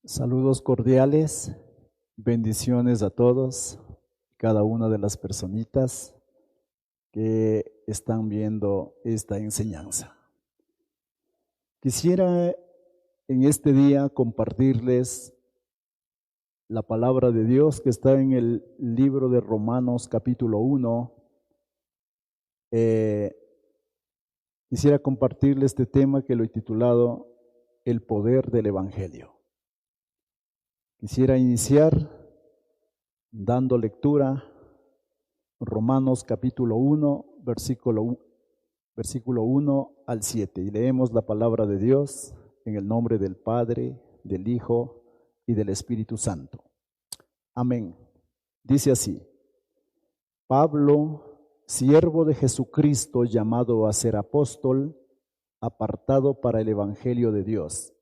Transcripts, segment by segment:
Saludos cordiales, bendiciones a todos, cada una de las personitas que están viendo esta enseñanza. Quisiera en este día compartirles la palabra de Dios que está en el libro de Romanos capítulo 1. Quisiera compartirles este tema que lo he titulado El poder del Evangelio. Quisiera iniciar dando lectura Romanos capítulo 1, versículo 1 al 7. Y leemos la palabra de Dios en el nombre del Padre, del Hijo y del Espíritu Santo. Amén. Dice así: Pablo, siervo de Jesucristo, llamado a ser apóstol, apartado para el Evangelio de Dios,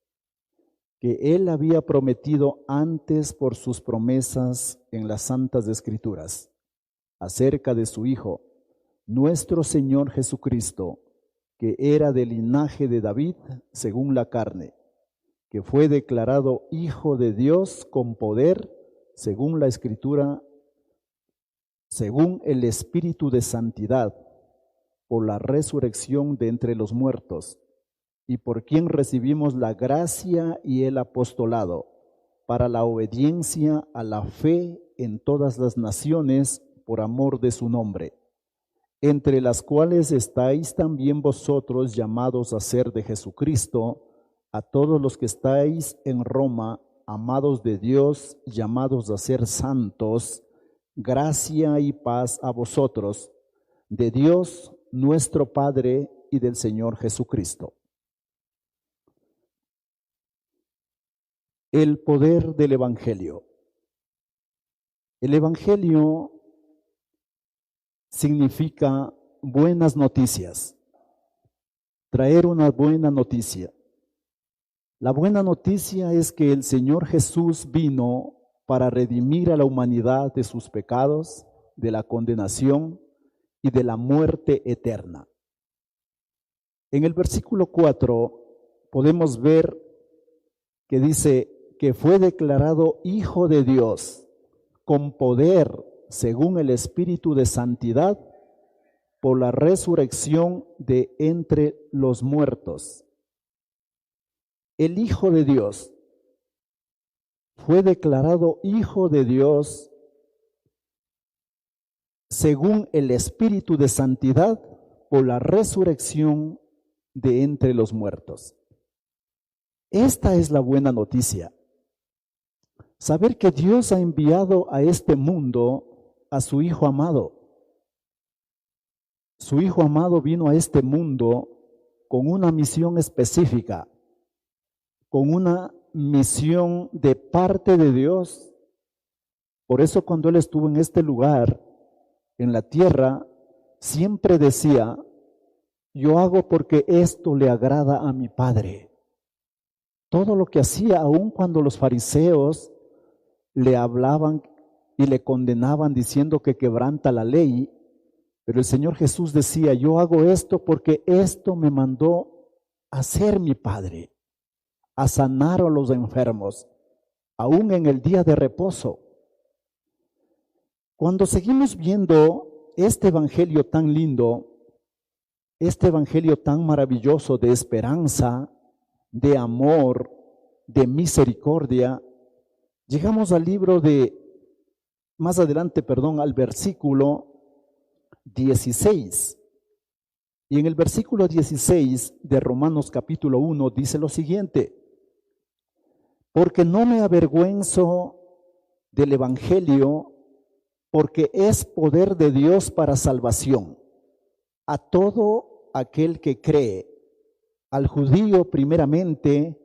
que Él había prometido antes por sus promesas en las Santas Escrituras, acerca de su Hijo, nuestro Señor Jesucristo, que era del linaje de David según la carne, que fue declarado Hijo de Dios con poder, según la Escritura, según el Espíritu de santidad, por la resurrección de entre los muertos, y por quien recibimos la gracia y el apostolado, para la obediencia a la fe en todas las naciones, por amor de su nombre, entre las cuales estáis también vosotros llamados a ser de Jesucristo, a todos los que estáis en Roma, amados de Dios, llamados a ser santos, gracia y paz a vosotros, de Dios nuestro Padre y del Señor Jesucristo. El poder del Evangelio. El Evangelio significa buenas noticias, traer una buena noticia. La buena noticia es que el Señor Jesús vino para redimir a la humanidad de sus pecados, de la condenación y de la muerte eterna. En el versículo 4 podemos ver que dice que fue declarado Hijo de Dios con poder según el Espíritu de santidad por la resurrección de entre los muertos. El Hijo de Dios fue declarado Hijo de Dios según el Espíritu de santidad por la resurrección de entre los muertos. Esta es la buena noticia. Saber que Dios ha enviado a este mundo a su Hijo amado. Su Hijo amado vino a este mundo con una misión específica, con una misión de parte de Dios. Por eso cuando Él estuvo en este lugar, en la tierra, siempre decía: yo hago porque esto le agrada a mi Padre. Todo lo que hacía, aun cuando los fariseos le hablaban y le condenaban diciendo que quebranta la ley, pero el Señor Jesús decía: yo hago esto porque esto me mandó a hacer mi Padre, a sanar a los enfermos, aún en el día de reposo. Cuando seguimos viendo este evangelio tan lindo, este evangelio tan maravilloso de esperanza, de amor, de misericordia, llegamos al libro al versículo 16. Y en el versículo 16 de Romanos capítulo 1 dice lo siguiente: porque no me avergüenzo del evangelio, porque es poder de Dios para salvación a todo aquel que cree, al judío primeramente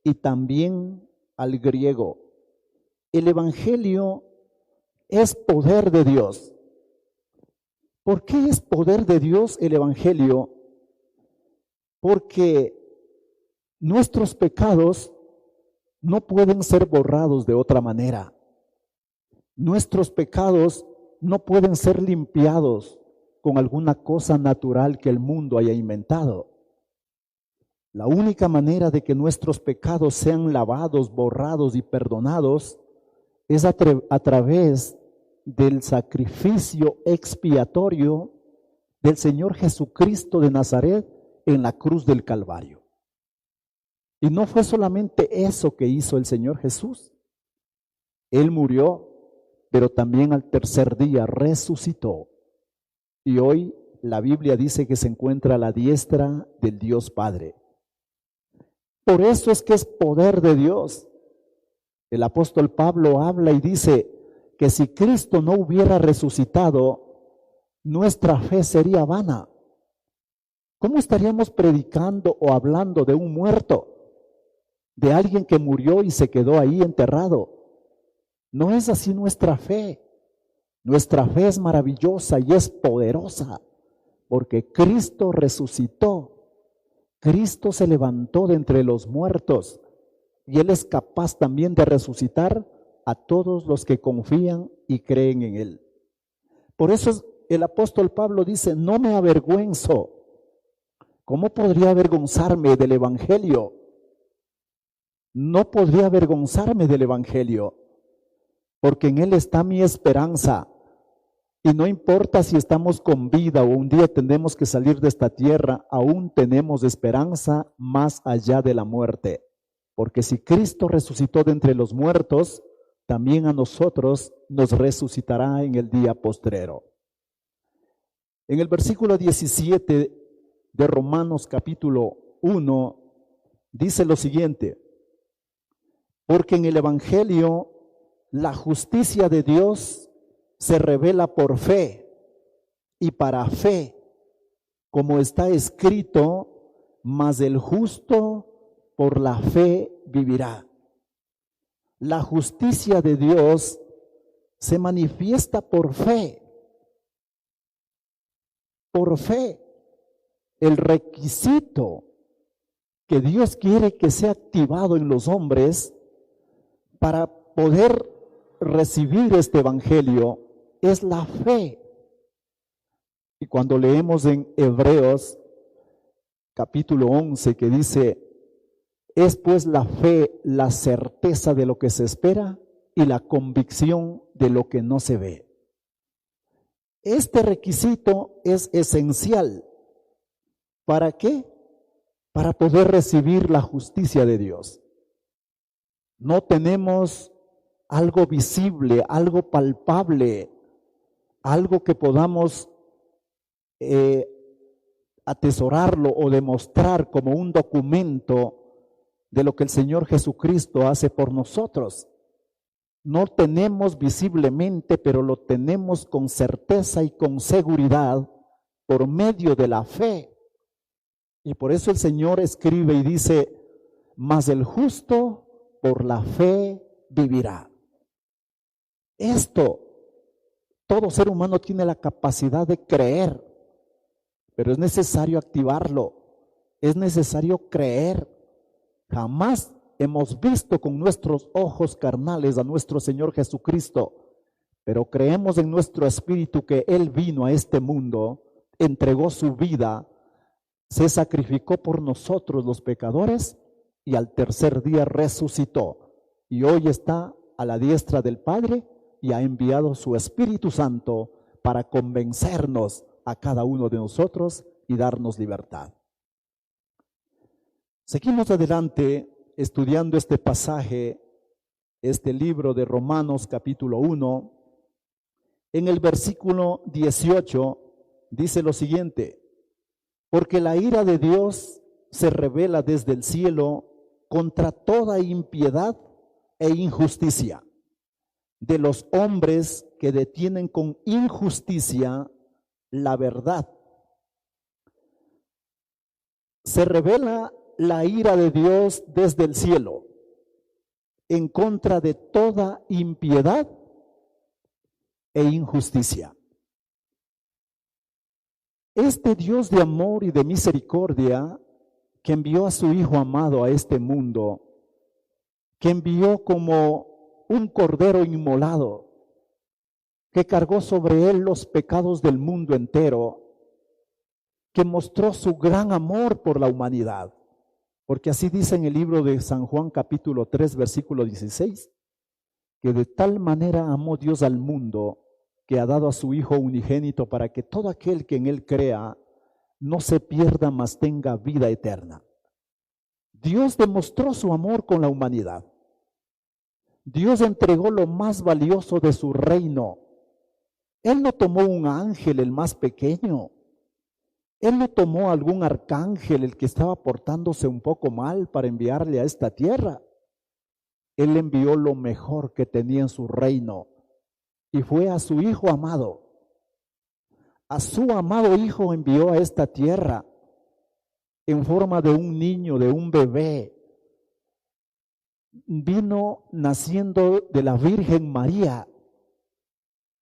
y también al griego. El evangelio es poder de Dios. ¿Por qué es poder de Dios el evangelio? Porque nuestros pecados no pueden ser borrados de otra manera. Nuestros pecados no pueden ser limpiados con alguna cosa natural que el mundo haya inventado. La única manera de que nuestros pecados sean lavados, borrados y perdonados es a través del sacrificio expiatorio del Señor Jesucristo de Nazaret en la cruz del Calvario. Y no fue solamente eso que hizo el Señor Jesús. Él murió, pero también al tercer día resucitó. Y hoy la Biblia dice que se encuentra a la diestra del Dios Padre. Por eso es que es poder de Dios. El apóstol Pablo habla y dice que si Cristo no hubiera resucitado, nuestra fe sería vana. ¿Cómo estaríamos predicando o hablando de un muerto? De alguien que murió y se quedó ahí enterrado. No es así nuestra fe. Nuestra fe es maravillosa y es poderosa, porque Cristo resucitó. Cristo se levantó de entre los muertos y Él es capaz también de resucitar a todos los que confían y creen en Él. Por eso el apóstol Pablo dice, no me avergüenzo. ¿Cómo podría avergonzarme del Evangelio? No podría avergonzarme del Evangelio, porque en Él está mi esperanza. Y no importa si estamos con vida o un día tenemos que salir de esta tierra, aún tenemos esperanza más allá de la muerte. Porque si Cristo resucitó de entre los muertos, también a nosotros nos resucitará en el día postrero. En el versículo 17 de Romanos capítulo 1 dice lo siguiente: porque en el Evangelio la justicia de Dios se revela por fe y para fe, como está escrito, mas el justo por la fe vivirá. La justicia de Dios se manifiesta por fe. Por fe. El requisito que Dios quiere que sea activado en los hombres para poder recibir este evangelio es la fe. Y cuando leemos en Hebreos capítulo 11 que dice, es pues la fe la certeza de lo que se espera y la convicción de lo que no se ve. Este requisito es esencial. ¿Para qué? Para poder recibir la justicia de Dios. No tenemos algo visible, algo palpable, algo que podamos atesorarlo o demostrar como un documento de lo que el Señor Jesucristo hace por nosotros. No tenemos visiblemente, pero lo tenemos con certeza y con seguridad por medio de la fe. Y por eso el Señor escribe y dice, mas el justo por la fe vivirá. Esto, todo ser humano tiene la capacidad de creer, pero es necesario activarlo, es necesario creer. Jamás hemos visto con nuestros ojos carnales a nuestro Señor Jesucristo, pero creemos en nuestro espíritu que Él vino a este mundo, entregó su vida, se sacrificó por nosotros los pecadores y al tercer día resucitó. Y hoy está a la diestra del Padre y ha enviado su Espíritu Santo para convencernos a cada uno de nosotros y darnos libertad. Seguimos adelante estudiando este pasaje, este libro de Romanos capítulo 1. En el versículo 18 dice lo siguiente: porque la ira de Dios se revela desde el cielo contra toda impiedad e injusticia de los hombres que detienen con injusticia la verdad. Se revela la ira de Dios desde el cielo en contra de toda impiedad e injusticia. Este Dios de amor y de misericordia que envió a su Hijo amado a este mundo, que envió como un cordero inmolado, que cargó sobre él los pecados del mundo entero, que mostró su gran amor por la humanidad. Porque así dice en el libro de San Juan capítulo 3 versículo 16, que de tal manera amó Dios al mundo que ha dado a su Hijo unigénito para que todo aquel que en él crea no se pierda, mas tenga vida eterna. Dios demostró su amor con la humanidad. Dios entregó lo más valioso de su reino. Él no tomó un ángel, el más pequeño. Él no tomó algún arcángel, el que estaba portándose un poco mal, para enviarle a esta tierra. Él envió lo mejor que tenía en su reino y fue a su Hijo amado. A su amado Hijo envió a esta tierra en forma de un niño, de un bebé. Vino naciendo de la Virgen María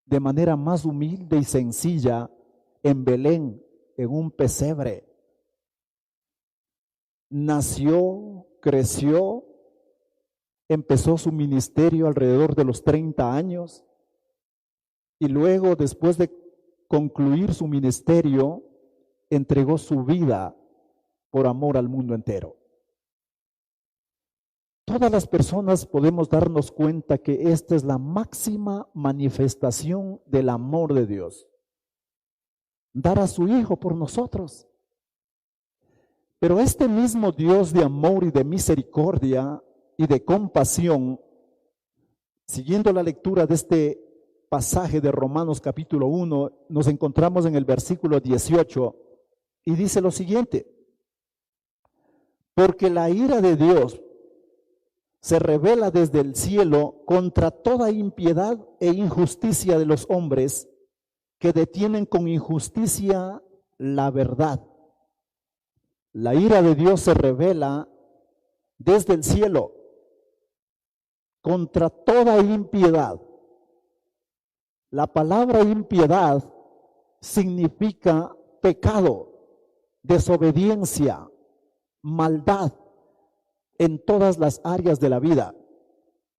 de manera más humilde y sencilla en Belén, en un pesebre. Nació, creció, empezó su ministerio alrededor de los 30 años y luego, después de concluir su ministerio, entregó su vida por amor al mundo entero. Todas las personas podemos darnos cuenta que esta es la máxima manifestación del amor de Dios. Dar a su Hijo por nosotros. Pero este mismo Dios de amor y de misericordia y de compasión, siguiendo la lectura de este pasaje de Romanos capítulo 1, nos encontramos en el versículo 18 y dice lo siguiente: porque la ira de Dios se revela desde el cielo contra toda impiedad e injusticia de los hombres que detienen con injusticia la verdad. La ira de Dios se revela desde el cielo contra toda impiedad. La palabra impiedad significa pecado, desobediencia, maldad en todas las áreas de la vida.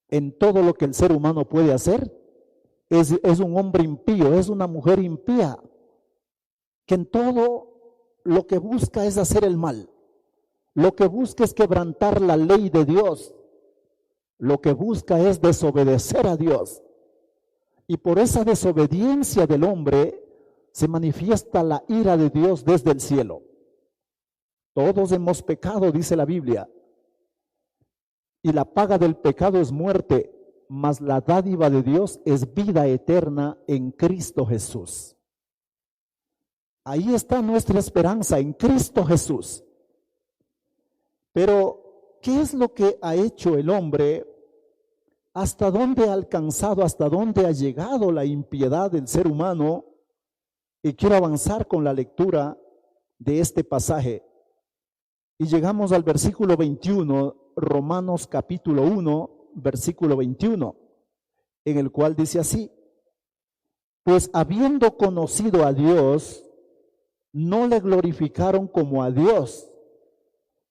En todo lo que el ser humano puede hacer, es un hombre impío, es una mujer impía, que en todo lo que busca es hacer el mal, lo que busca es quebrantar la ley de Dios, lo que busca es desobedecer a Dios. Y por esa desobediencia del hombre se manifiesta la ira de Dios desde el cielo. Todos hemos pecado, dice la Biblia, y la paga del pecado es muerte, mas la dádiva de Dios es vida eterna en Cristo Jesús. Ahí está nuestra esperanza, en Cristo Jesús. Pero, ¿qué es lo que ha hecho el hombre? ¿Hasta dónde ha alcanzado, hasta dónde ha llegado la impiedad del ser humano? Y quiero avanzar con la lectura de este pasaje. Y llegamos al versículo 21, Romanos capítulo 1, versículo 21, en el cual dice así: pues habiendo conocido a Dios, no le glorificaron como a Dios,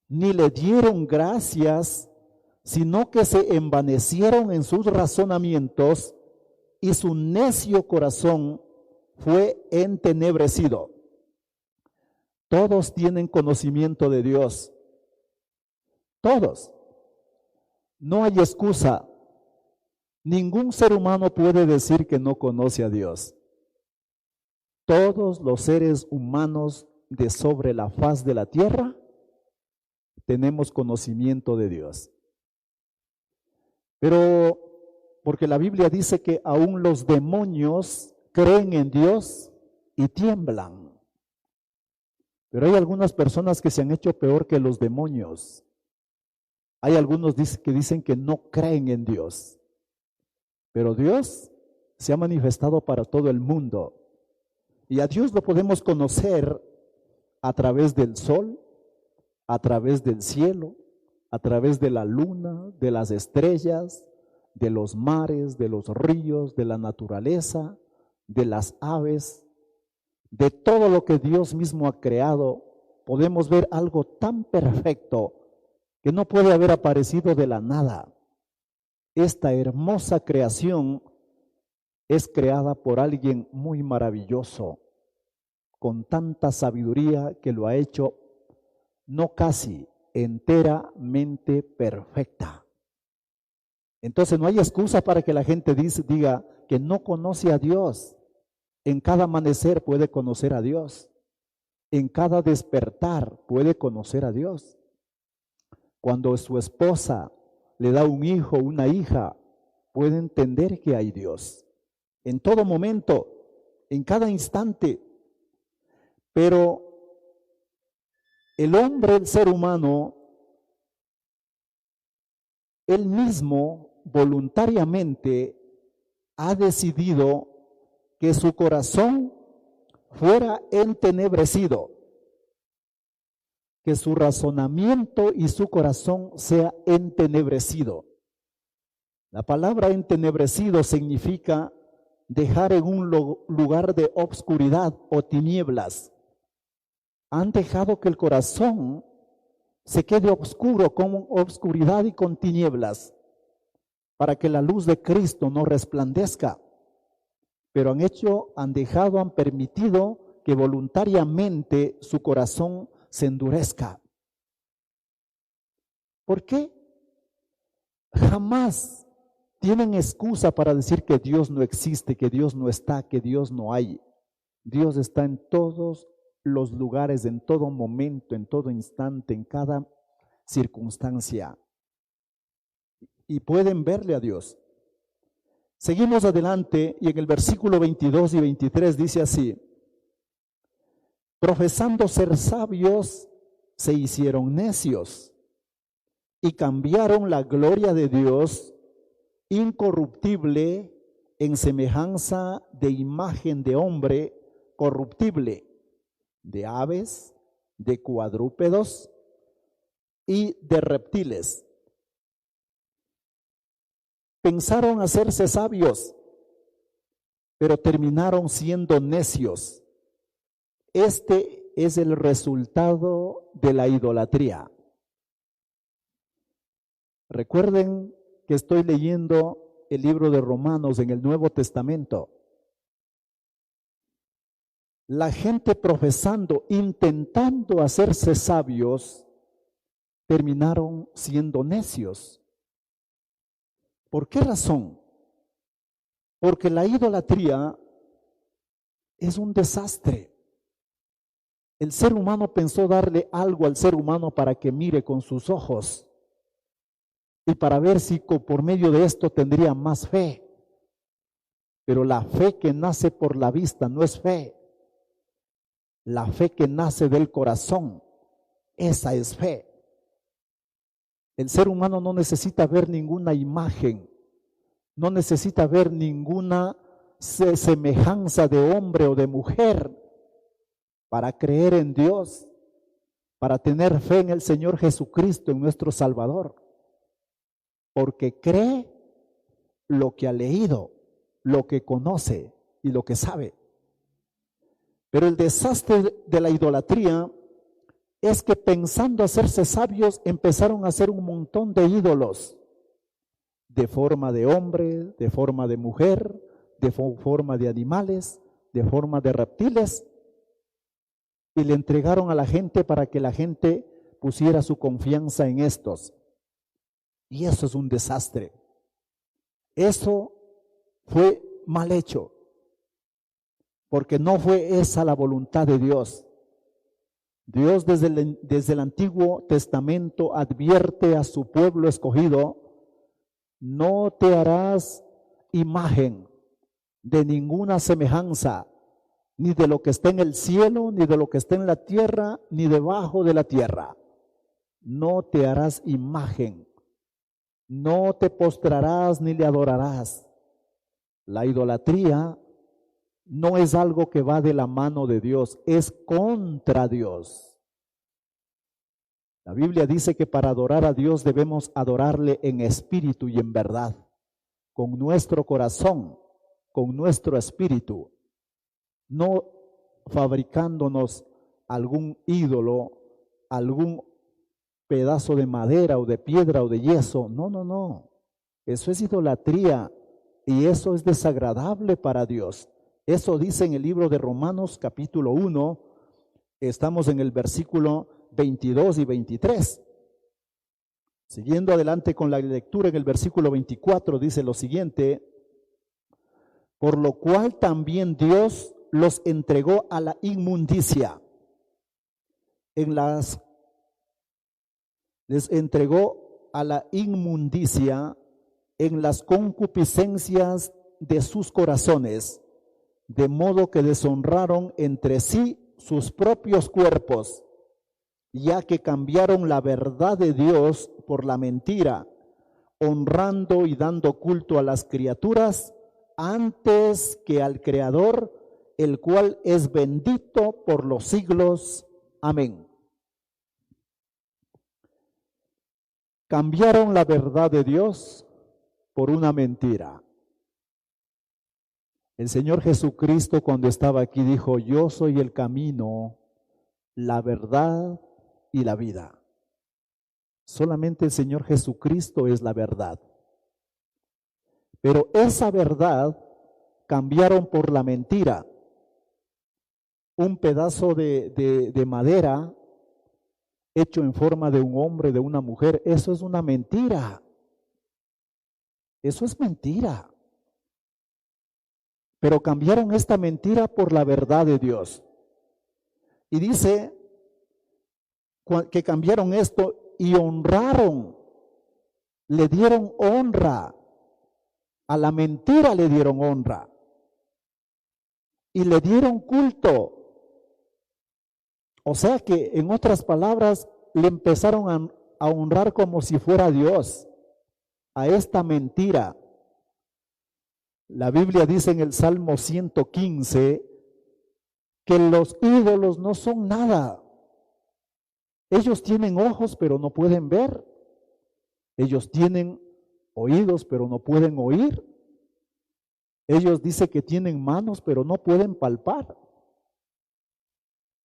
ni le dieron gracias, sino que se envanecieron en sus razonamientos y su necio corazón fue entenebrecido. Todos tienen conocimiento de Dios. Todos. No hay excusa. Ningún ser humano puede decir que no conoce a Dios. Todos los seres humanos de sobre la faz de la tierra tenemos conocimiento de Dios. Pero porque la Biblia dice que aún los demonios creen en Dios y tiemblan. Pero hay algunas personas que se han hecho peor que los demonios. Hay algunos que dicen que no creen en Dios. Pero Dios se ha manifestado para todo el mundo. Y a Dios lo podemos conocer a través del sol, a través del cielo, a través de la luna, de las estrellas, de los mares, de los ríos, de la naturaleza, de las aves, de todo lo que Dios mismo ha creado. Podemos ver algo tan perfecto que no puede haber aparecido de la nada. Esta hermosa creación es creada por alguien muy maravilloso, con tanta sabiduría que lo ha hecho no casi, enteramente perfecta. Entonces no hay excusa para que la gente diga que no conoce a Dios. En cada amanecer puede conocer a Dios. En cada despertar puede conocer a Dios. Cuando su esposa le da un hijo, una hija, puede entender que hay Dios. En todo momento, en cada instante. Pero el hombre, el ser humano, él mismo voluntariamente ha decidido que su corazón fuera entenebrecido, que su razonamiento y su corazón sea entenebrecido. La palabra entenebrecido significa dejar en un lugar de obscuridad o tinieblas. Han dejado que el corazón se quede oscuro, con obscuridad y con tinieblas, para que la luz de Cristo no resplandezca. Pero han permitido que voluntariamente su corazón se endurezca. ¿Por qué? Jamás tienen excusa para decir que Dios no existe, que Dios no está, que Dios no hay. Dios está en todos los lugares, en todo momento, en todo instante, en cada circunstancia. Y pueden verle a Dios. Seguimos adelante y en el versículo 22 y 23 dice así: profesando ser sabios, se hicieron necios y cambiaron la gloria de Dios incorruptible en semejanza de imagen de hombre corruptible, de aves, de cuadrúpedos y de reptiles. Pensaron hacerse sabios, pero terminaron siendo necios. Este es el resultado de la idolatría. Recuerden que estoy leyendo el libro de Romanos en el Nuevo Testamento. La gente profesando, intentando hacerse sabios, terminaron siendo necios. ¿Por qué razón? Porque la idolatría es un desastre. El ser humano pensó darle algo al ser humano para que mire con sus ojos y para ver si por medio de esto tendría más fe. Pero la fe que nace por la vista no es fe. La fe que nace del corazón, esa es fe. El ser humano no necesita ver ninguna imagen, no necesita ver ninguna semejanza de hombre o de mujer para creer en Dios, para tener fe en el Señor Jesucristo, en nuestro Salvador. Porque cree lo que ha leído, lo que conoce y lo que sabe. Pero el desastre de la idolatría es que pensando hacerse sabios empezaron a hacer un montón de ídolos, de forma de hombre, de forma de mujer, de forma de animales, de forma de reptiles, y le entregaron a la gente para que la gente pusiera su confianza en estos. Y eso es un desastre. Eso fue mal hecho, porque no fue esa la voluntad de Dios. Dios desde el Antiguo Testamento advierte a su pueblo escogido: no te harás imagen de ninguna semejanza, ni de lo que está en el cielo, ni de lo que está en la tierra, ni debajo de la tierra. No te harás imagen, no te postrarás ni le adorarás. La idolatría no es algo que va de la mano de Dios, es contra Dios. La Biblia dice que para adorar a Dios debemos adorarle en espíritu y en verdad, con nuestro corazón, con nuestro espíritu, no fabricándonos algún ídolo, algún pedazo de madera o de piedra o de yeso. No, no, no. Eso es idolatría y eso es desagradable para Dios. Eso dice en el libro de Romanos capítulo 1, estamos en el versículo 22 y 23. Siguiendo adelante con la lectura en el versículo 24, dice lo siguiente: por lo cual también Dios los entregó a la inmundicia. Les entregó a la inmundicia en las concupiscencias de sus corazones, de modo que deshonraron entre sí sus propios cuerpos, ya que cambiaron la verdad de Dios por la mentira, honrando y dando culto a las criaturas antes que al Creador, el cual es bendito por los siglos. Amén. Cambiaron la verdad de Dios por una mentira. El Señor Jesucristo, cuando estaba aquí, dijo: yo soy el camino, la verdad y la vida. Solamente el Señor Jesucristo es la verdad. Pero esa verdad cambiaron por la mentira. Un pedazo de madera hecho en forma de un hombre, de una mujer, eso es una mentira. Eso es mentira. Pero cambiaron esta mentira por la verdad de Dios. Y dice que cambiaron esto y honraron, le dieron honra. A la mentira le dieron honra. Y le dieron culto. O sea que, en otras palabras, le empezaron a honrar como si fuera Dios a esta mentira. La Biblia dice en el Salmo 115 que los ídolos no son nada. Ellos tienen ojos, pero no pueden ver. Ellos tienen oídos, pero no pueden oír. Ellos dicen que tienen manos, pero no pueden palpar.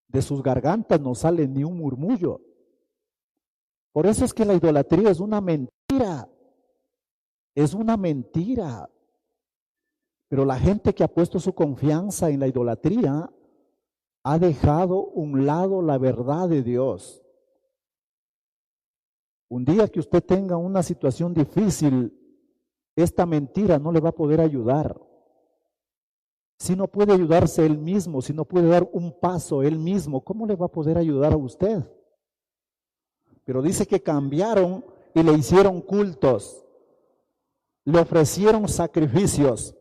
De sus gargantas no sale ni un murmullo. Por eso es que la idolatría es una mentira. Es una mentira. Pero la gente que ha puesto su confianza en la idolatría ha dejado a un lado la verdad de Dios. Un día que usted tenga una situación difícil, esta mentira no le va a poder ayudar. Si no puede ayudarse él mismo, si no puede dar un paso él mismo, ¿cómo le va a poder ayudar a usted? Pero dice que cambiaron y le hicieron cultos, le ofrecieron sacrificios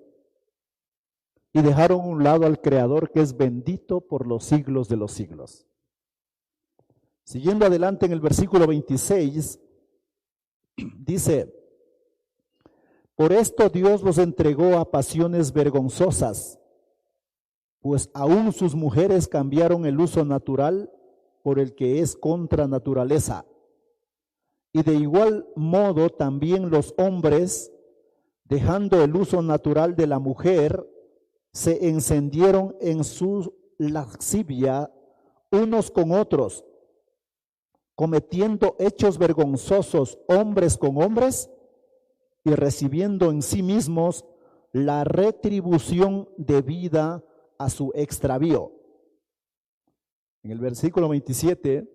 y dejaron a un lado al Creador, que es bendito por los siglos de los siglos. Siguiendo adelante en el versículo 26, dice: por esto Dios los entregó a pasiones vergonzosas, pues aún sus mujeres cambiaron el uso natural por el que es contra naturaleza. Y de igual modo también los hombres, dejando el uso natural de la mujer, se encendieron en su lascivia unos con otros, cometiendo hechos vergonzosos hombres con hombres y recibiendo en sí mismos la retribución debida a su extravío. En el versículo 27,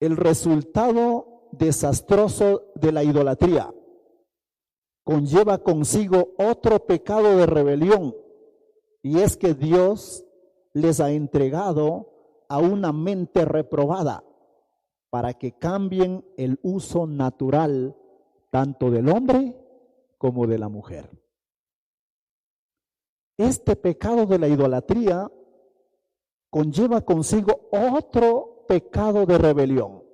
el resultado desastroso de la idolatría conlleva consigo otro pecado de rebelión, y es que Dios les ha entregado a una mente reprobada para que cambien el uso natural tanto del hombre como de la mujer. Este pecado de la idolatría conlleva consigo otro pecado de rebelión.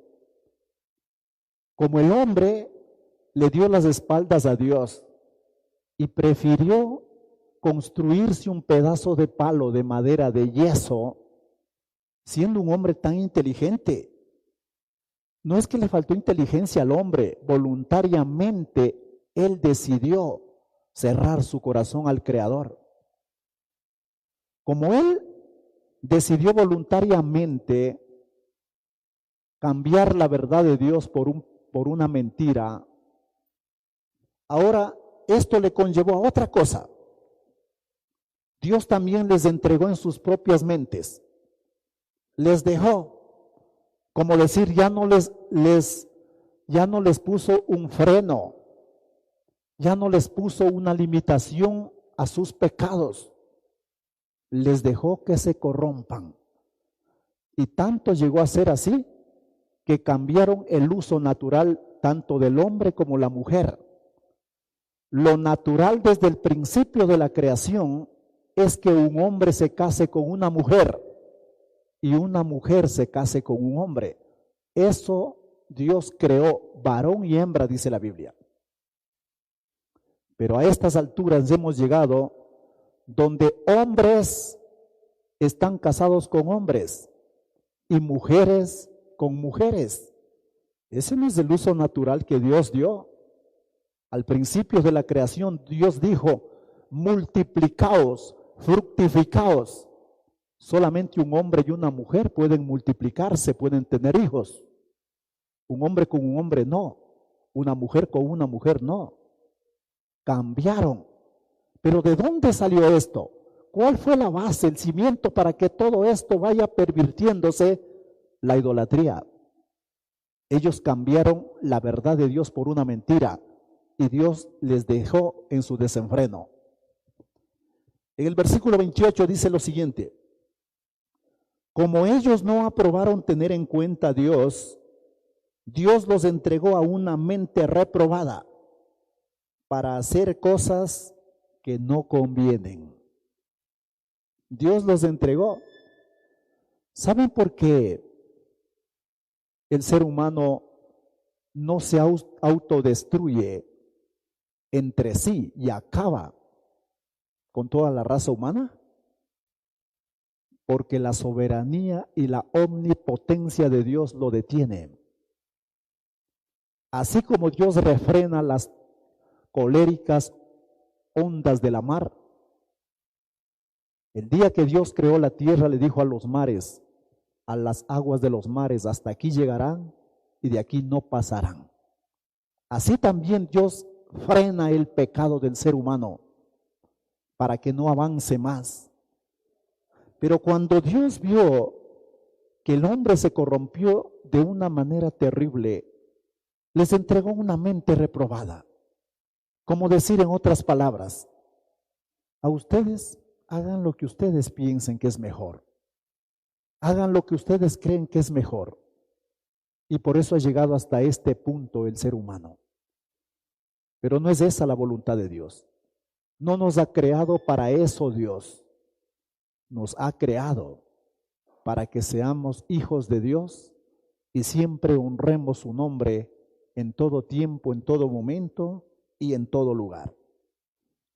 Como el hombre le dio las espaldas a Dios y prefirió construirse un pedazo de palo, de madera, de yeso, siendo un hombre tan inteligente. No es que le faltó inteligencia al hombre, voluntariamente él decidió cerrar su corazón al Creador. Como él decidió voluntariamente cambiar la verdad de Dios por una mentira, ahora esto le conllevó a otra cosa. Dios también les entregó en sus propias mentes. Les dejó, como decir, ya no les ya no les puso un freno, ya no les puso una limitación a sus pecados, les dejó que se corrompan. Y tanto llegó a ser así que cambiaron el uso natural tanto del hombre como la mujer. Lo natural desde el principio de la creación es que un hombre se case con una mujer y una mujer se case con un hombre. Eso Dios creó, varón y hembra, dice la Biblia. Pero a estas alturas hemos llegado donde hombres están casados con hombres y mujeres con mujeres. Ese no es el uso natural que Dios dio. Al principio de la creación, Dios dijo, multiplicaos, fructificaos. Solamente un hombre y una mujer pueden multiplicarse, pueden tener hijos. Un hombre con un hombre no. Una mujer con una mujer no. Cambiaron. Pero ¿de dónde salió esto? ¿Cuál fue la base, el cimiento para que todo esto vaya pervirtiéndose? La idolatría. Ellos cambiaron la verdad de Dios por una mentira y Dios les dejó en su desenfreno. En el versículo 28 dice lo siguiente: como ellos no aprobaron tener en cuenta a Dios, Dios los entregó a una mente reprobada para hacer cosas que no convienen. Dios los entregó. ¿Saben por qué el ser humano no se autodestruye entre sí y acaba con toda la raza humana? Porque la soberanía y la omnipotencia de Dios lo detiene. Así como Dios refrena las coléricas ondas de la mar, el día que Dios creó la tierra le dijo a los mares, a las aguas de los mares, hasta aquí llegarán y de aquí no pasarán. Así también Dios frena el pecado del ser humano para que no avance más. Pero cuando Dios vio que el hombre se corrompió de una manera terrible, les entregó una mente reprobada. Como decir en otras palabras, a ustedes hagan lo que ustedes piensen que es mejor. Hagan lo que ustedes creen que es mejor. Y por eso ha llegado hasta este punto el ser humano. Pero no es esa la voluntad de Dios. No nos ha creado para eso Dios. Nos ha creado para que seamos hijos de Dios y siempre honremos su nombre en todo tiempo, en todo momento y en todo lugar.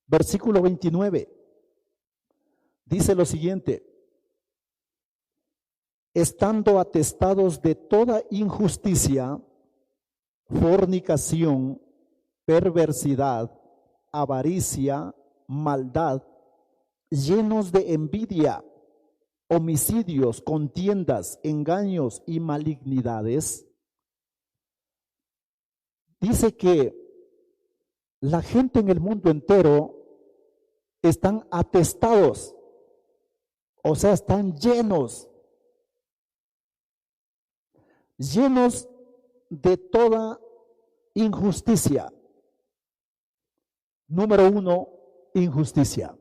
Versículo 29 dice lo siguiente: estando atestados de toda injusticia, fornicación, perversidad, avaricia, maldad, llenos de envidia, homicidios, contiendas, engaños y malignidades. Dice que la gente en el mundo entero están atestados, o sea, están llenos de toda injusticia. Número uno, injusticia.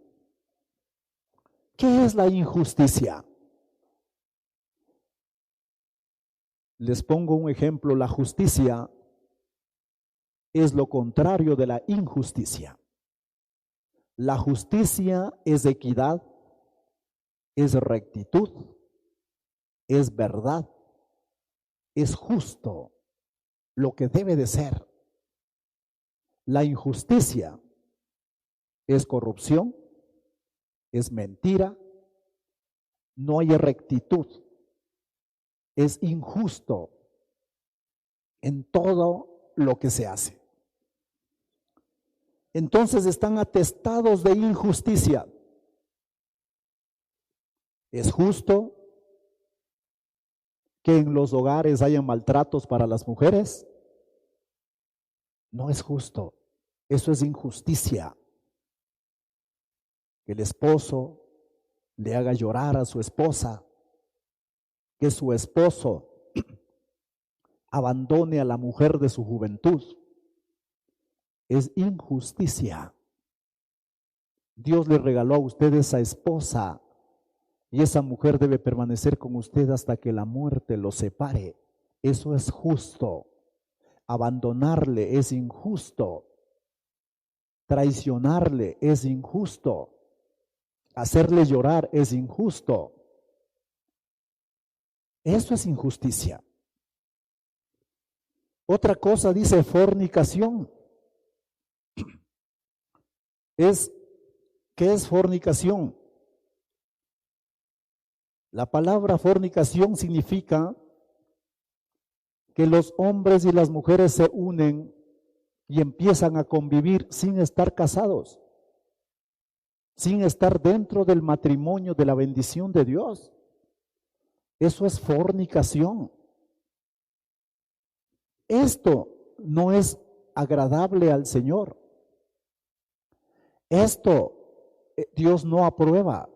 ¿Qué es la injusticia? Les pongo un ejemplo. La justicia es lo contrario de la injusticia. La justicia es equidad, es rectitud, es verdad, es justo, lo que debe de ser. La injusticia es corrupción, es mentira, no hay rectitud, es injusto en todo lo que se hace. Entonces están atestados de injusticia. ¿Es justo que en los hogares haya maltratos para las mujeres? No es justo. Eso es injusticia. Que el esposo le haga llorar a su esposa, que su esposo abandone a la mujer de su juventud. Es injusticia. Dios le regaló a usted esa esposa y esa mujer debe permanecer con usted hasta que la muerte los separe. Eso es justo. Abandonarle es injusto. Traicionarle es injusto. Hacerle llorar es injusto. Eso es injusticia. Otra cosa dice fornicación. ¿Qué es fornicación? La palabra fornicación significa que los hombres y las mujeres se unen y empiezan a convivir sin estar casados, sin estar dentro del matrimonio de la bendición de Dios. Eso es fornicación. Esto no es agradable al Señor. Esto Dios no aprueba.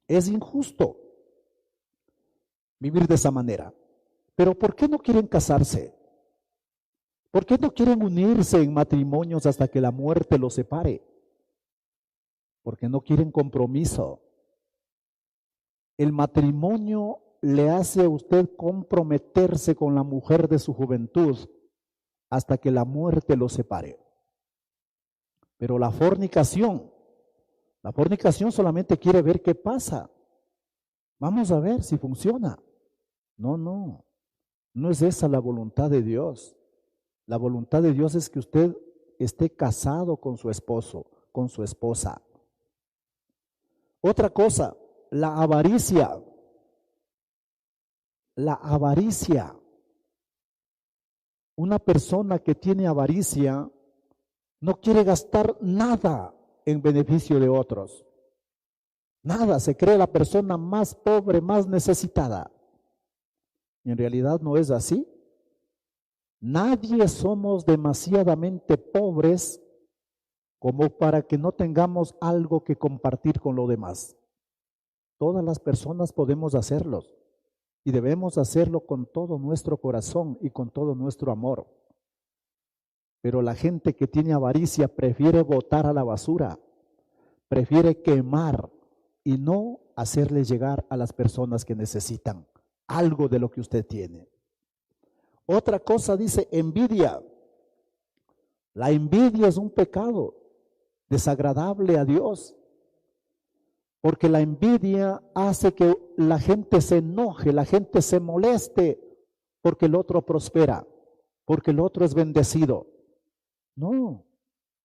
Es injusto vivir de esa manera. Pero ¿por qué no quieren casarse? ¿Por qué no quieren unirse en matrimonios hasta que la muerte los separe? Porque no quieren compromiso. El matrimonio le hace a usted comprometerse con la mujer de su juventud hasta que la muerte los separe. Pero la fornicación solamente quiere ver qué pasa. Vamos a ver si funciona. No es esa la voluntad de Dios. La voluntad de Dios es que usted esté casado con su esposo, con su esposa. Otra cosa, la avaricia. La avaricia. Una persona que tiene avaricia no quiere gastar nada en beneficio de otros. Nada, se cree la persona más pobre, más necesitada. Y en realidad no es así. Nadie somos demasiadamente pobres como para que no tengamos algo que compartir con los demás. Todas las personas podemos hacerlo y debemos hacerlo con todo nuestro corazón y con todo nuestro amor. Pero la gente que tiene avaricia prefiere botar a la basura, prefiere quemar y no hacerle llegar a las personas que necesitan algo de lo que usted tiene. Otra cosa dice envidia. La envidia es un pecado desagradable a Dios, porque la envidia hace que la gente se enoje, la gente se moleste porque el otro prospera, porque el otro es bendecido. No,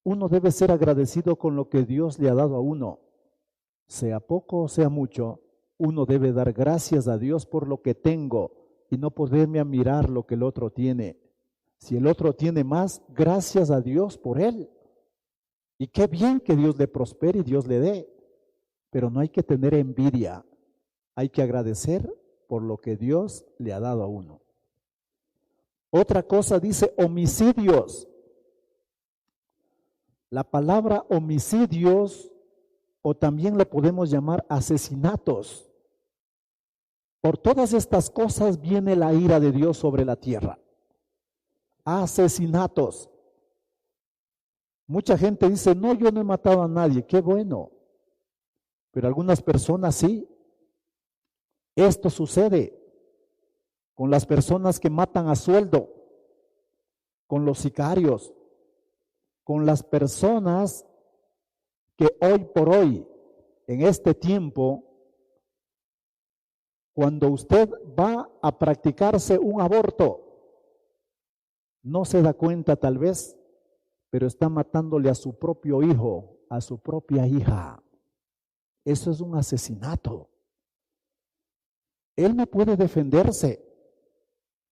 uno debe ser agradecido con lo que Dios le ha dado a uno. Sea poco o sea mucho, uno debe dar gracias a Dios por lo que tengo y no poderme admirar lo que el otro tiene. Si el otro tiene más, gracias a Dios por él. Y qué bien que Dios le prospere y Dios le dé. Pero no hay que tener envidia. Hay que agradecer por lo que Dios le ha dado a uno. Otra cosa dice homicidios. La palabra homicidios, o también le podemos llamar asesinatos. Por todas estas cosas viene la ira de Dios sobre la tierra. Asesinatos. Mucha gente dice, no, yo no he matado a nadie. Qué bueno. Pero algunas personas sí. Esto sucede con las personas que matan a sueldo, con los sicarios, con las personas que hoy por hoy, en este tiempo, cuando usted va a practicarse un aborto, no se da cuenta tal vez, pero está matándole a su propio hijo, a su propia hija. Eso es un asesinato. Él no puede defenderse,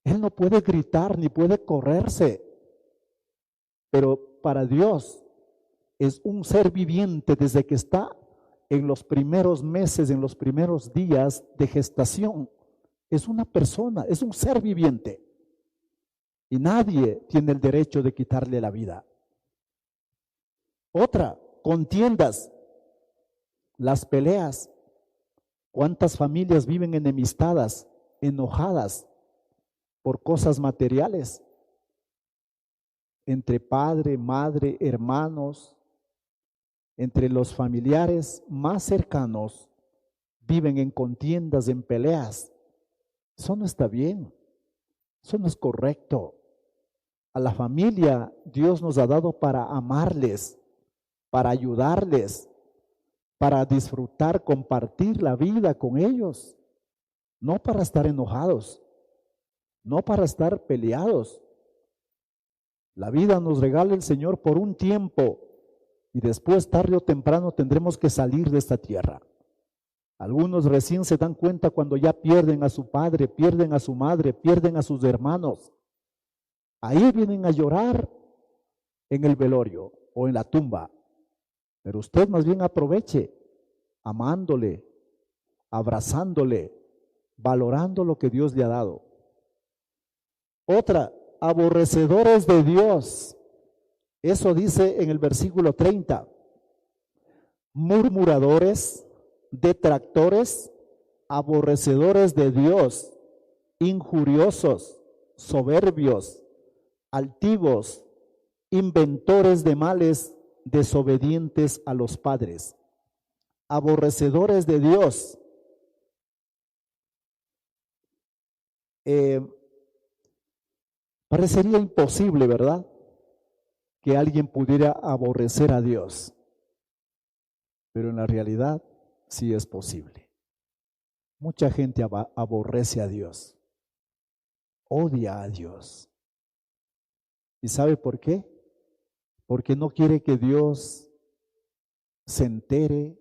él no puede gritar ni puede correrse, pero para Dios es un ser viviente desde que está en los primeros meses, en los primeros días de gestación. Es una persona, es un ser viviente. Y nadie tiene el derecho de quitarle la vida. Otra, contiendas, las peleas. ¿Cuántas familias viven enemistadas, enojadas? por cosas materiales. Entre padre, madre, hermanos, entre los familiares más cercanos, viven en contiendas, en peleas. Eso no está bien, eso no es correcto. A la familia Dios nos ha dado para amarles, para ayudarles, para disfrutar, compartir la vida con ellos, no para estar enojados, no para estar peleados. La vida nos regala el Señor por un tiempo y después, tarde o temprano, tendremos que salir de esta tierra. Algunos recién se dan cuenta cuando ya pierden a su padre, pierden a su madre, pierden a sus hermanos. Ahí vienen a llorar en el velorio o en la tumba. Pero usted más bien aproveche amándole, abrazándole, valorando lo que Dios le ha dado. Otra, aborrecedores de Dios. Eso dice en el versículo 30. Murmuradores, detractores, aborrecedores de Dios, injuriosos, soberbios, altivos, inventores de males, desobedientes a los padres, aborrecedores de Dios. Parecería imposible, ¿verdad?, que alguien pudiera aborrecer a Dios, pero en la realidad sí es posible. Mucha gente aborrece a Dios, odia a Dios. ¿Y sabe por qué? Porque no quiere que Dios se entere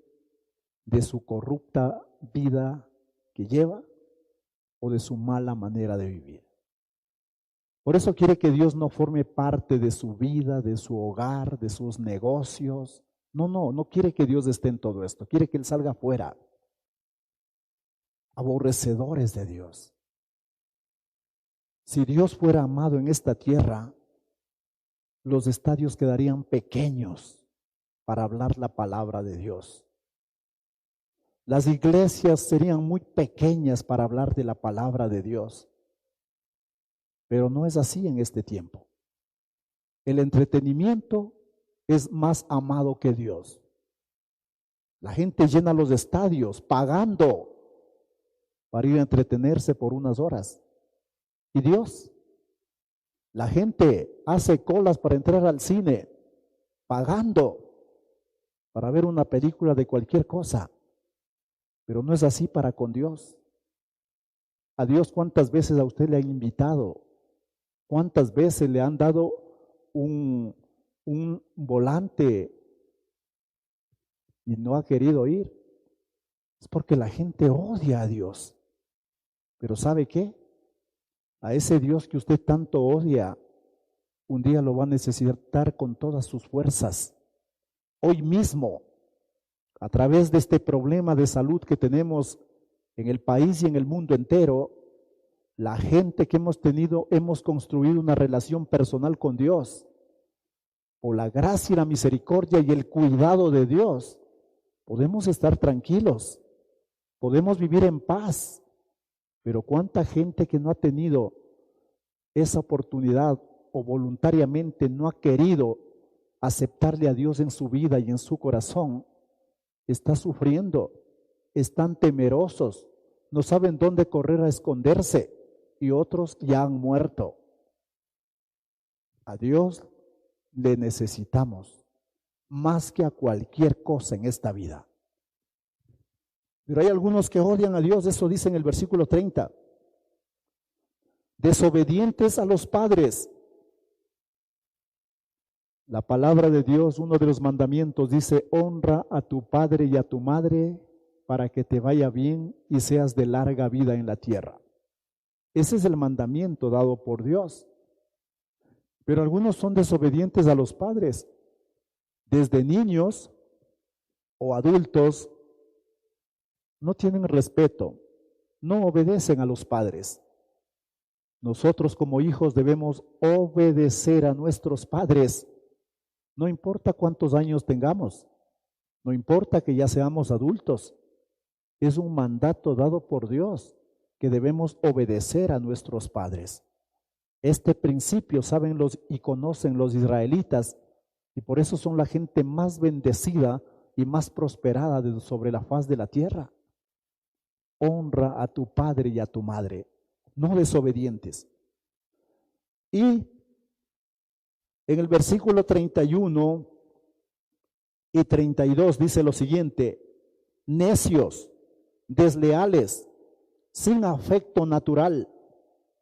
de su corrupta vida que lleva o de su mala manera de vivir. Por eso quiere que Dios no forme parte de su vida, de su hogar, de sus negocios. No quiere que Dios esté en todo esto, quiere que Él salga fuera. Aborrecedores de Dios. Si Dios fuera amado en esta tierra, los estadios quedarían pequeños para hablar la palabra de Dios. Las iglesias serían muy pequeñas para hablar de la palabra de Dios. Pero no es así en este tiempo. El entretenimiento es más amado que Dios. La gente llena los estadios pagando para ir a entretenerse por unas horas. ¿Y Dios? La gente hace colas para entrar al cine pagando para ver una película de cualquier cosa. Pero no es así para con Dios. A Dios, ¿cuántas veces a usted le han invitado? ¿Cuántas veces le han dado un volante y no ha querido ir? Es porque la gente odia a Dios. Pero ¿sabe qué? A ese Dios que usted tanto odia, un día lo va a necesitar con todas sus fuerzas. Hoy mismo, a través de este problema de salud que tenemos en el país y en el mundo entero, la gente que hemos construido una relación personal con Dios. Por la gracia y la misericordia y el cuidado de Dios, podemos estar tranquilos, podemos vivir en paz. Pero cuánta gente que no ha tenido esa oportunidad o voluntariamente no ha querido aceptarle a Dios en su vida y en su corazón, está sufriendo, están temerosos, no saben dónde correr a esconderse. Y otros ya han muerto. A Dios le necesitamos más que a cualquier cosa en esta vida. Pero hay algunos que odian a Dios, eso dice en el versículo 30. Desobedientes a los padres. La palabra de Dios, uno de los mandamientos, dice: honra a tu padre y a tu madre para que te vaya bien y seas de larga vida en la tierra. Ese es el mandamiento dado por Dios. Pero algunos son desobedientes a los padres. Desde niños o adultos no tienen respeto, no obedecen a los padres. Nosotros como hijos debemos obedecer a nuestros padres. No importa cuántos años tengamos, no importa que ya seamos adultos. Es un mandato dado por Dios, que debemos obedecer a nuestros padres. Este principio saben y conocen los israelitas, y por eso son la gente más bendecida y más prosperada sobre la faz de la tierra. Honra a tu padre y a tu madre, no desobedientes. Y en el versículo 31 y 32 dice lo siguiente: necios, desleales, sin afecto natural,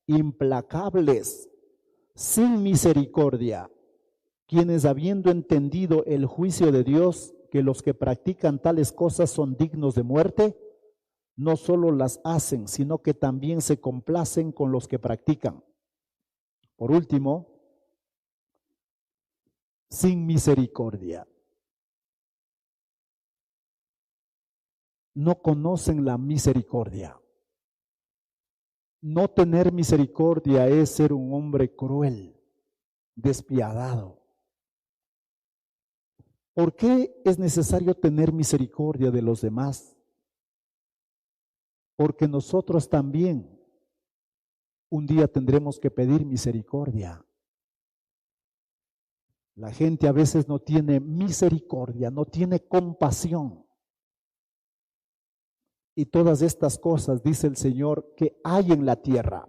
implacables, sin misericordia, quienes habiendo entendido el juicio de Dios, que los que practican tales cosas son dignos de muerte, no solo las hacen, sino que también se complacen con los que practican. Por último, sin misericordia. No conocen la misericordia. No tener misericordia es ser un hombre cruel, despiadado. ¿Por qué es necesario tener misericordia de los demás? Porque nosotros también un día tendremos que pedir misericordia. La gente a veces no tiene misericordia, no tiene compasión. Y todas estas cosas, dice el Señor, que hay en la tierra,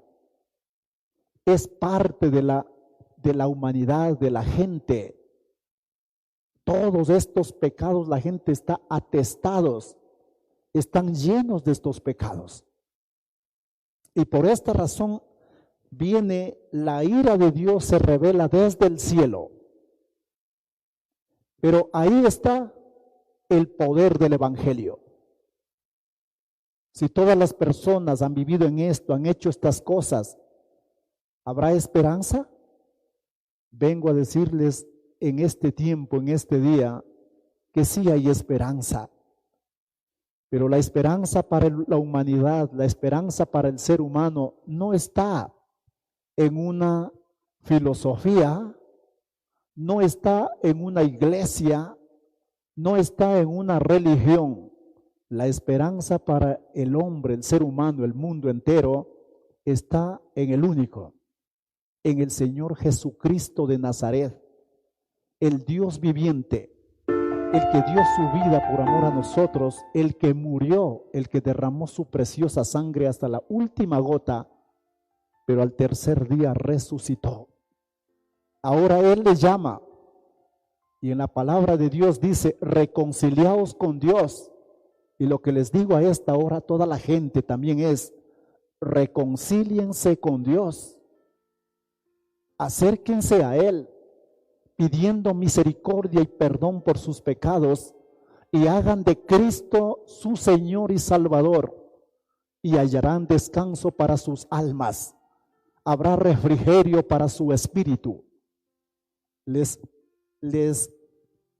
es parte de la humanidad, de la gente. Todos estos pecados, la gente está atestados, están llenos de estos pecados. Y por esta razón viene la ira de Dios, se revela desde el cielo. Pero ahí está el poder del Evangelio. Si todas las personas han vivido en esto, han hecho estas cosas, ¿habrá esperanza? Vengo a decirles en este tiempo, en este día, que sí hay esperanza. Pero la esperanza para la humanidad, la esperanza para el ser humano no está en una filosofía, no está en una iglesia, no está en una religión. La esperanza para el hombre, el ser humano, el mundo entero, está en el único, en el Señor Jesucristo de Nazaret, el Dios viviente, el que dio su vida por amor a nosotros, el que murió, el que derramó su preciosa sangre hasta la última gota, pero al tercer día resucitó. Ahora Él les llama, y en la palabra de Dios dice: reconciliaos con Dios. Y lo que les digo a esta hora a toda la gente también es: reconcíliense con Dios, acérquense a Él, pidiendo misericordia y perdón por sus pecados, y hagan de Cristo su Señor y Salvador, y hallarán descanso para sus almas, habrá refrigerio para su espíritu. Les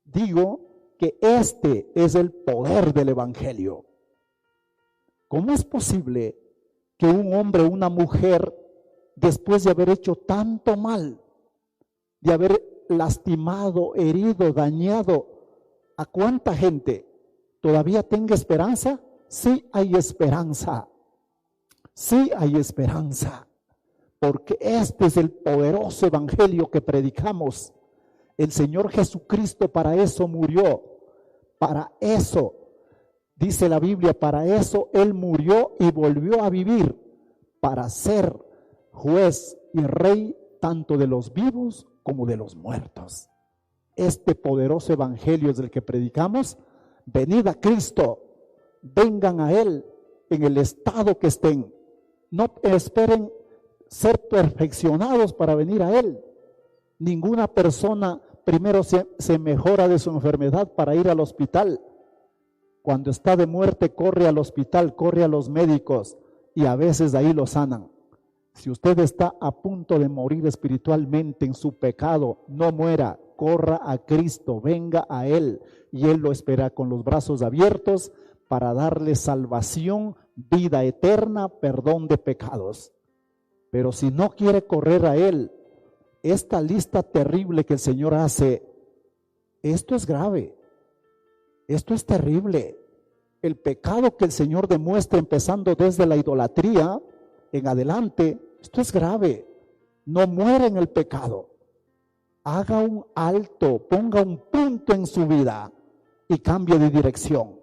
digo que este es el poder del Evangelio. ¿Cómo es posible que un hombre o una mujer, después de haber hecho tanto mal, de haber lastimado, herido, dañado a cuánta gente, todavía tenga esperanza? Sí hay esperanza, sí hay esperanza, porque este es el poderoso evangelio que predicamos. El Señor Jesucristo para eso murió, para eso, dice la Biblia, para eso Él murió y volvió a vivir, para ser juez y rey tanto de los vivos como de los muertos. Este poderoso evangelio es el que predicamos. Venid a Cristo, vengan a Él en el estado que estén. No esperen ser perfeccionados para venir a Él. Ninguna persona primero se mejora de su enfermedad para ir al hospital. Cuando está de muerte corre al hospital, corre a los médicos y a veces ahí lo sanan. Si usted está a punto de morir espiritualmente en su pecado, no muera, corra a Cristo, venga a Él y Él lo espera con los brazos abiertos para darle salvación, vida eterna, perdón de pecados. Pero si no quiere correr a Él, esta lista terrible que el Señor hace, esto es grave, esto es terrible. El pecado que el Señor demuestra empezando desde la idolatría en adelante, esto es grave. no muera en el pecado. Haga un alto, ponga un punto en su vida y cambie de dirección.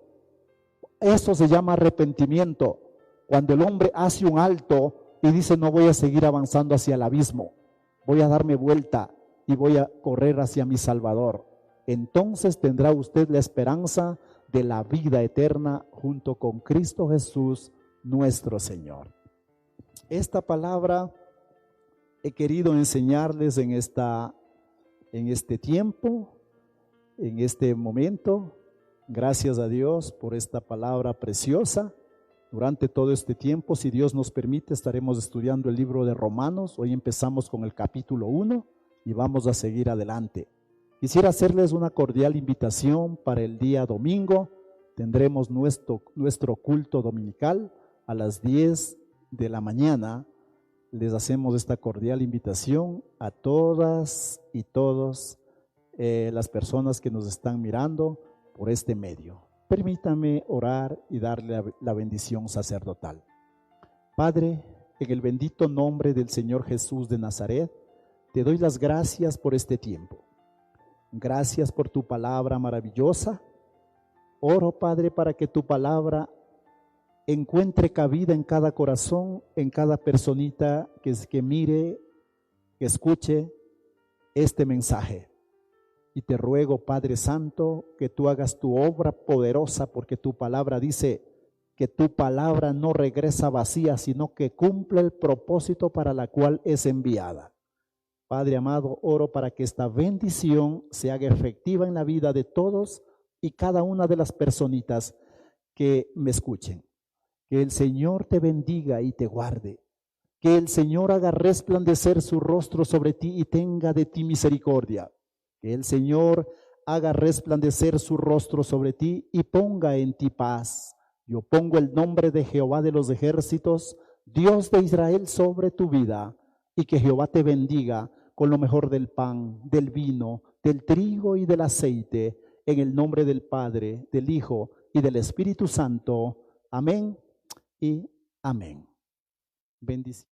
Eso se llama arrepentimiento. Cuando el hombre hace un alto y dice: no voy a seguir avanzando hacia el abismo, voy a darme vuelta y voy a correr hacia mi Salvador. Entonces tendrá usted la esperanza de la vida eterna junto con Cristo Jesús, nuestro Señor. Esta palabra he querido enseñarles en este tiempo, en este momento. Gracias a Dios por esta palabra preciosa. Durante todo este tiempo, si Dios nos permite, estaremos estudiando el libro de Romanos. Hoy empezamos con el capítulo 1 y vamos a seguir adelante. Quisiera hacerles una cordial invitación para el día domingo. Tendremos nuestro culto dominical a las 10 de la mañana. Les hacemos esta cordial invitación a todas y todos las personas que nos están mirando por este medio. Permítame orar y darle la bendición sacerdotal. Padre, en el bendito nombre del Señor Jesús de Nazaret, te doy las gracias por este tiempo. Gracias por tu palabra maravillosa. Oro, Padre, para que tu palabra encuentre cabida en cada corazón, en cada personita que mire, que escuche este mensaje. Y te ruego, Padre Santo, que tú hagas tu obra poderosa, porque tu palabra dice que tu palabra no regresa vacía, sino que cumple el propósito para la cual es enviada. Padre amado, oro para que esta bendición se haga efectiva en la vida de todos y cada una de las personitas que me escuchen. Que el Señor te bendiga y te guarde. Que el Señor haga resplandecer su rostro sobre ti y tenga de ti misericordia. Que el Señor haga resplandecer su rostro sobre ti y ponga en ti paz. Yo pongo el nombre de Jehová de los ejércitos, Dios de Israel, sobre tu vida, y que Jehová te bendiga con lo mejor del pan, del vino, del trigo y del aceite, en el nombre del Padre, del Hijo y del Espíritu Santo. Amén y amén. Bendición.